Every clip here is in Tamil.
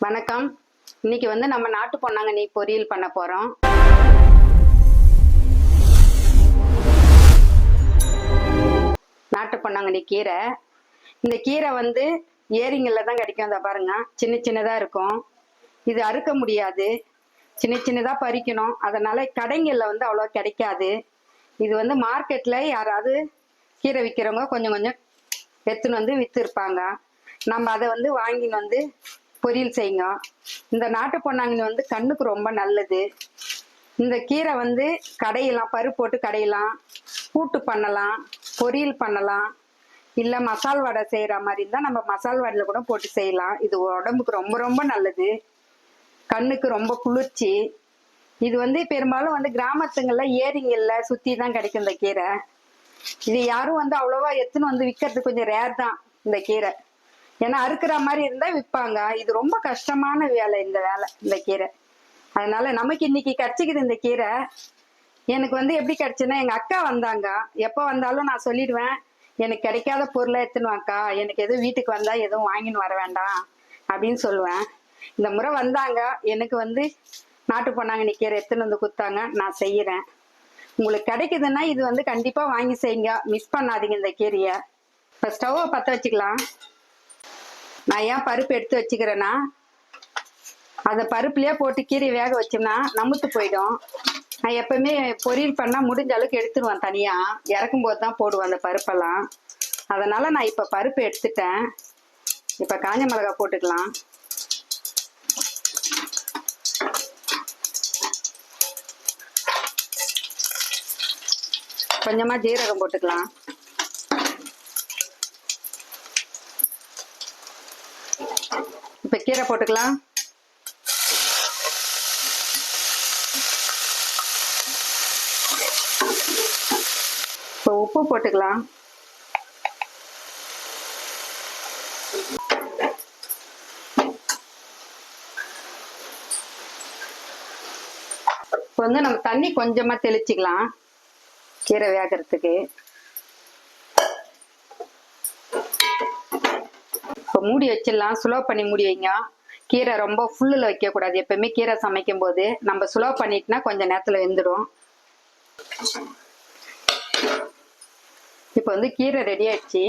வணக்கம். இன்னைக்கு நம்ம நாட்டு பொன்னாங்கண்ணி பொரியல் பண்ண போறோம். நாட்டு பொன்னாங்கண்ணி கீரை. இந்த கீரை ஏரிங்கள்ல தான் கிடைக்கும். அதை பாருங்க, சின்ன சின்னதா இருக்கும். இது அறுக்க முடியாது, சின்ன சின்னதா பறிக்கணும். அதனால கடைங்கள்ல அவ்வளோ கிடைக்காது. இது மார்க்கெட்ல யாராவது கீரை விற்கிறவங்க கொஞ்சம் கொஞ்சம் எடுத்துன்னு வித்து இருப்பாங்க. நம்ம அதை வாங்கின்னு பொரியல் செய்யுங்க. இந்த நாட்டு பொன்னாங்கண்ணி கண்ணுக்கு ரொம்ப நல்லது. இந்த கீரை கடையலாம், பருப்பு போட்டு கடையலாம், கூட்டு பண்ணலாம், பொரியல் பண்ணலாம், இல்லை மசால் வடை செய்கிற மாதிரி இருந்தால் நம்ம மசால் வடையில் கூட போட்டு செய்யலாம். இது உடம்புக்கு ரொம்ப ரொம்ப நல்லது, கண்ணுக்கு ரொம்ப குளிர்ச்சி. இது பெரும்பாலும் கிராமத்துங்களில் ஏரிங்கள்ல சுற்றி தான் கிடைக்கும் இந்த கீரை. இது யாரும் அவ்வளோவா எடுத்துன்னு விற்கிறது கொஞ்சம் ரேர் தான் இந்த கீரை. ஏன்னா அறுக்கிற மாதிரி இருந்தா விற்பாங்க. இது ரொம்ப கஷ்டமான வேலை இந்த வேலை, இந்த கீரை. அதனால நமக்கு இன்னைக்கு கிடைச்சிக்குது இந்த கீரை. எனக்கு எப்படி கிடைச்சுன்னா, எங்க அக்கா வந்தாங்க. எப்போ வந்தாலும் நான் சொல்லிடுவேன், எனக்கு கிடைக்காத பொருளை எடுத்துன்னு வாக்கா, எனக்கு எதுவும் வீட்டுக்கு வந்தா எதுவும் வாங்கின்னு வர வேண்டாம் அப்படின்னு சொல்லுவேன். இந்த முறை வந்தாங்க, எனக்கு நாட்டு பொன்னாங்கண்ணி கீரை எடுத்துன்னு கொடுத்தாங்க. நான் செய்யறேன். உங்களுக்கு கிடைக்குதுன்னா இது கண்டிப்பா வாங்கி செய்யுங்க, மிஸ் பண்ணாதீங்க இந்த கீரையை. இப்போ ஸ்டவ்வை பற்ற வச்சுக்கலாம். நான் ஏன் பருப்பு எடுத்து வச்சுக்கிறேன்னா, அதை பருப்புலயே போட்டு கீரை வேக வச்சோம்னா நமுத்து போயிடும். நான் எப்பவுமே பொரியல் பண்ணா முடிஞ்ச அளவுக்கு எடுத்துருவேன், தனியா இறக்கும் போது தான் போடுவேன் அந்த பருப்பெல்லாம். அதனால நான் இப்ப பருப்பு எடுத்துட்டேன். இப்ப காஞ்ச மிளகாய் போட்டுக்கலாம். கொஞ்சமா ஜீரகம் போட்டுக்கலாம். இப்ப கீரை போட்டுக்கலாம். இப்போ உப்பு போட்டுக்கலாம். இப்போ நம்ம தண்ணி கொஞ்சமா தெளிச்சுக்கலாம் கீரை வேகிறதுக்கு. இப்போ மூடி வச்சிடலாம். ஸ்லோ பண்ணி மூடி வைங்க. கீரை ரொம்ப ஃபுல்லில் வைக்கக்கூடாது. எப்பவுமே கீரை சமைக்கும் போது நம்ம ஸ்லோ பண்ணிட்டுனா கொஞ்சம் நேரத்தில் வெந்துடும். இப்போ கீரை ரெடி ஆயிடுச்சு.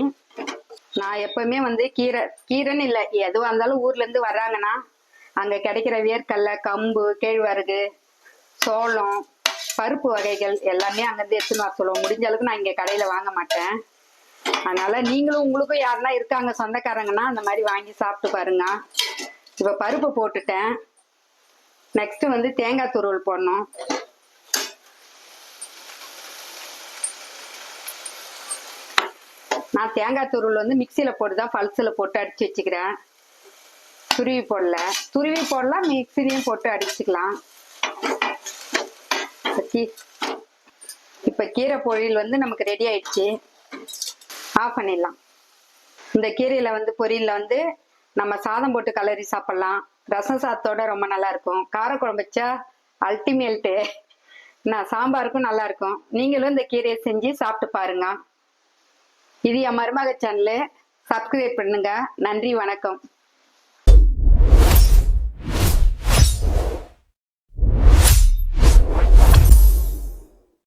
நான் எப்பவுமே கீரைன்னு இல்லை, எதுவாக இருந்தாலும் ஊர்லேருந்து வர்றாங்கன்னா அங்கே கிடைக்கிற வேர்க்கடலை, கம்பு, கேழ்வரகு, சோளம், பருப்பு வகைகள் எல்லாமே அங்கேருந்து எடுத்துன்னு வர சொல்லுவோம். முடிஞ்ச அளவுக்கு நான் இங்கே கடையில் வாங்க மாட்டேன். அதனால நீங்களும், உங்களுக்கும் யாருன்னா இருக்காங்க சொந்தக்காரங்கன்னா அந்த மாதிரி வாங்கி சாப்பிட்டு பாருங்க. இப்போ பருப்பு போட்டுட்டேன். நெக்ஸ்ட் தேங்காய் துருவல் போடணும். நான் தேங்காய் துருவல் மிக்சியில போட்டு தான் பல்சில் போட்டு அடிச்சு வச்சுக்கிறேன். துருவி போடல. துருவி போடலாம், மிக்சிலையும் போட்டு அடிச்சுக்கலாம். இப்ப கீரை பொரியல் நமக்கு ரெடி ஆயிடுச்சு. ஆஃப் பண்ணிடலாம். இந்த கீரையில பொரியல்ல நம்ம சாதம் போட்டு கலரி சாப்பிடலாம். ரசம் சாதத்தோட ரொம்ப நல்லா இருக்கும். காரக்குழம்பு வச்சா அல்டிமேட்டு. நான் சாம்பாருக்கும் நல்லா இருக்கும். நீங்களும் இந்த கீரையை செஞ்சு சாப்பிட்டு பாருங்க. இது என் மருமக சேனலு. சப்ஸ்கிரைப் பண்ணுங்க. நன்றி, வணக்கம்.